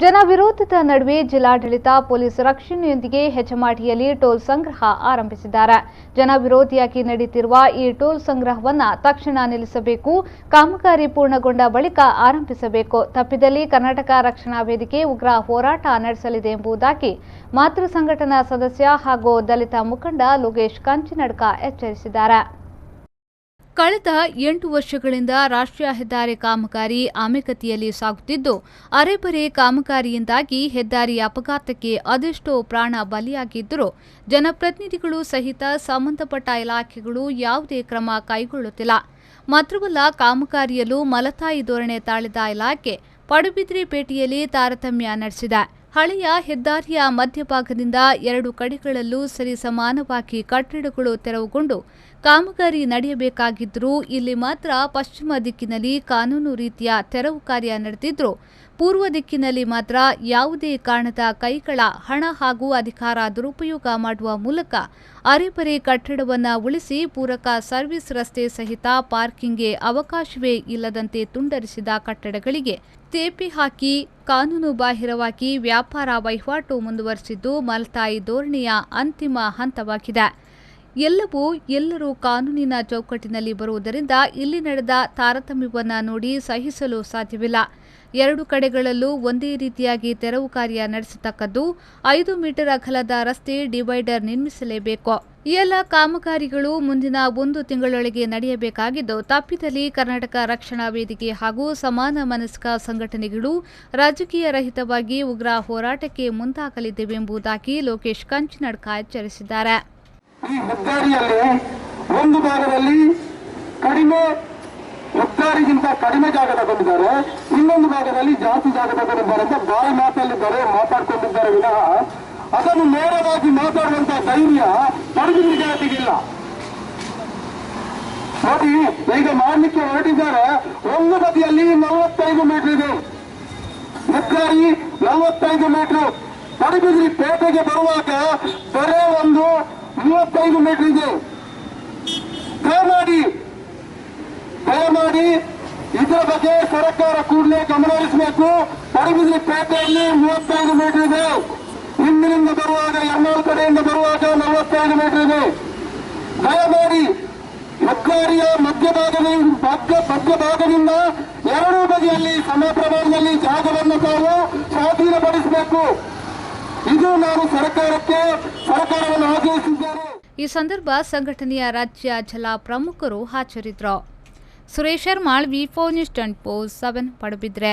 ಜನ ವಿರೋಧದ ನಡುವೆ ಜಿಲ್ಲಾಡಳಿತ ಪೊಲೀಸ್ ರಕ್ಷಣೆಯೊಂದಿಗೆ ಹೆಜಮಾಡಿಯಲ್ಲಿ ಟೋಲ್ ಸಂಗ್ರಹ ಆರಂಭಿಸಿದ್ದಾರೆ. ಜನ ವಿರೋಧಿಯಾಗಿ ನಡೆಯುತ್ತಿರುವ ಈ ಟೋಲ್ ಸಂಗ್ರಹವನ್ನು ತಕ್ಷಣ ನಿಲ್ಲಿಸಬೇಕು, ಕಾಮಗಾರಿ ಪೂರ್ಣಗೊಂಡ ಬಳಿಕ ಆರಂಭಿಸಬೇಕು. ತಪ್ಪಿದಲ್ಲಿ ಕರ್ನಾಟಕ ರಕ್ಷಣಾ ವೇದಿಕೆ ಉಗ್ರ ಹೋರಾಟ ನಡೆಸಲಿದೆ ಎಂಬುದಾಗಿ ಮಾತೃ ಸಂಘಟನಾ ಸದಸ್ಯ ಹಾಗೂ ದಲಿತ ಮುಖಂಡ ಲೋಕೇಶ್ ಕಂಚಿನಡ್ಕ ಎಚ್ಚರಿಸಿದ್ದಾರೆ. ಕಳೆದ 8 ವರ್ಷಗಳಿಂದ ರಾಷ್ಟ್ರೀಯ ಹೆದ್ದಾರಿ ಕಾಮಗಾರಿ ಆಮೆಗತಿಯಲ್ಲಿ ಸಾಗುತ್ತಿದ್ದು, ಅರೆಬರೆ ಕಾಮಗಾರಿಯಿಂದಾಗಿ ಹೆದ್ದಾರಿ ಅಪಘಾತಕ್ಕೆ ಅದೆಷ್ಟೋ ಪ್ರಾಣ ಬಲಿಯಾಗಿದ್ದರೂ ಜನಪ್ರತಿನಿಧಿಗಳು ಸಹಿತ ಸಂಬಂಧಪಟ್ಟ ಇಲಾಖೆಗಳು ಯಾವುದೇ ಕ್ರಮ ಕೈಗೊಳ್ಳುತ್ತಿಲ್ಲ. ಮಾತ್ರವಲ್ಲ, ಕಾಮಗಾರಿಯಲ್ಲೂ ಮಲತಾಯಿ ಧೋರಣೆ ತಾಳಿದ ಇಲಾಖೆ ಪಡುಬಿದ್ರಿ ಪೇಟೆಯಲ್ಲಿ ತಾರತಮ್ಯ ನಡೆಸಿದೆ. ಹಳೆಯ ಹೆದ್ದಾರಿಯ ಮಧ್ಯಭಾಗದಿಂದ 2 ಕಡೆಗಳಲ್ಲೂ ಸರಿಸಮಾನವಾಗಿ ಕಟ್ಟಡಗಳು ತೆರವುಗೊಂಡು ಕಾಮಗಾರಿ ನಡೆಯಬೇಕಾಗಿದ್ದರೂ ಇಲ್ಲಿ ಮಾತ್ರ ಪಶ್ಚಿಮ ದಿಕ್ಕಿನಲ್ಲಿ ಕಾನೂನು ರೀತಿಯ ತೆರವು ಕಾರ್ಯ ನಡೆದಿದ್ದರೂ ಪೂರ್ವ ದಿಕ್ಕಿನಲ್ಲಿ ಮಾತ್ರ ಯಾವುದೇ ಕಾರಣದ ಕೈಗಳ ಹಣ ಹಾಗೂ ಅಧಿಕಾರ ದುರುಪಯೋಗ ಮಾಡುವ ಮೂಲಕ ಅರೆಬರೆ ಕಟ್ಟಡವನ್ನು ಉಳಿಸಿ ಪೂರಕ ಸರ್ವಿಸ್ ರಸ್ತೆ ಸಹಿತ ಪಾರ್ಕಿಂಗ್ಗೆ ಅವಕಾಶವೇ ಇಲ್ಲದಂತೆ ತುಂಡರಿಸಿದ ಕಟ್ಟಡಗಳಿಗೆ ತೇಪೆ ಹಾಕಿ ಕಾನೂನು ಬಾಹಿರವಾಗಿ ವ್ಯಾಪಾರ ವಹಿವಾಟು ಮುಂದುವರೆಸಿದ್ದು ಮಲತಾಯಿ ಧೋರಣೆಯ ಅಂತಿಮ ಹಂತವಾಗಿದೆ. ಎಲ್ಲರೂ ಕಾನೂನಿನ ಚೌಕಟ್ಟಿನಲ್ಲಿ ಬರುವುದರಿಂದ ಇಲ್ಲಿ ನಡೆದ ತಾರತಮ್ಯವನ್ನು ನೋಡಿ ಸಹಿಸಲು ಸಾಧ್ಯವಿಲ್ಲ. 2 ಕಡೆಗಳಲ್ಲೂ ಒಂದೇ ರೀತಿಯಾಗಿ ತೆರವು ಕಾರ್ಯ ನಡೆಸತಕ್ಕದ್ದು. 5 ಮೀಟರ್ ಅಗಲದ ರಸ್ತೆ ಡಿವೈಡರ್ ನಿರ್ಮಿಸಲೇಬೇಕು. ಈ ಎಲ್ಲ ಕಾಮಗಾರಿಗಳು ಮುಂದಿನ 1 ತಿಂಗಳೊಳಗೆ ನಡೆಯಬೇಕಾಗಿದ್ದು, ತಪ್ಪಿದಲ್ಲಿ ಕರ್ನಾಟಕ ರಕ್ಷಣಾ ವೇದಿಕೆ ಹಾಗೂ ಸಮಾನ ಮನಸ್ಕ ಸಂಘಟನೆಗಳು ರಾಜಕೀಯ ರಹಿತವಾಗಿ ಉಗ್ರ ಹೋರಾಟಕ್ಕೆ ಮುಂದಾಗಲಿದ್ದೆವೆಂಬುದಾಗಿ ಲೋಕೇಶ್ ಕಂಚಿನಡ್ಕ ಎಚ್ಚರಿಸಿದ್ದಾರೆ. ಈ ಹೆದ್ದಾರಿಯಲ್ಲಿ ಒಂದು ಭಾಗದಲ್ಲಿ ಹೆದ್ದಾರಿಗಿಂತ ಕಡಿಮೆ ಜಾಗ ತಗೊಂಡಿದ್ದಾರೆ, ಇನ್ನೊಂದು ಭಾಗದಲ್ಲಿ ಜಾಸ್ತಿ ಜಾಗ ತಗೊಂಡಿದ್ದಾರೆ ಅಂತ ಬಾಯಿ ಮಾತಾಡ್ಕೊಂಡಿದ್ದಾರೆ ವಿನಃ ಅದನ್ನು ನೇರವಾಗಿ ಮಾತಾಡುವಂತಹ ಧೈರ್ಯ ಪಡುಬಿದ್ರಿ ಜಾತಿಗಿಲ್ಲ. ನೋಡಿ, ಈಗ ಮಾಡಲಿಕ್ಕೆ ಹೊರಟಿದ್ದಾರೆ. ಒಂದು ಬದಿಯಲ್ಲಿ 45 ಮೀಟರ್ ಇದೆ ಹೆದ್ದಾರಿ, 45 ಮೀಟರ್. ಪಡುಬಿದ್ರಿ ಪೇಟೆಗೆ ಬರುವಾಗ ಬರೇ ಒಂದು 35 ಮೀಟರ್ ಇದೆ. ದಯಮಾಡಿ ಇದರ ಬಗ್ಗೆ ಸರ್ಕಾರ ಕೂಡಲೇ ಗಮನ ಹರಿಸಬೇಕು. ಪಡುಬಿದ್ರಿ ಪೇಟೆಯಲ್ಲಿ 35 ಮೀಟರ್ ಇದೆ. ಹಿಂದಿನಿಂದ ಬರುವಾಗ ಎರ್ನಾಳ್ ಕಡೆಯಿಂದ ಬರುವಾಗ 45 ಮೀಟರ್ ಇದೆ. ದಯಮಾಡಿ ಹೆದ್ದಾರಿಯ ಮಧ್ಯಭಾಗದಿಂದ 2 ಬದಿಯಲ್ಲಿ ಸಮ ಪ್ರಮಾಣದಲ್ಲಿ ಜಾಗವನ್ನು ತಾವು ಸ್ವಾಧೀನಪಡಿಸಬೇಕು. ಇದು ನಾನು ಸರ್ಕಾರವನ್ನು ಆಗ್ರಹಿಸಿದ್ದೇನೆ. ಈ ಸಂದರ್ಭ ಸಂಘಟನೆಯ ರಾಜ್ಯ ಜಲ ಪ್ರಮುಖರು ಹಾಜರಿದ್ದರು. ಸುರೇಶ್ ಶರ್ಮಾಳ್, ವಿ4 ನ್ಯೂಸ್ 24/7 ಪಡುಬಿದ್ರೆ.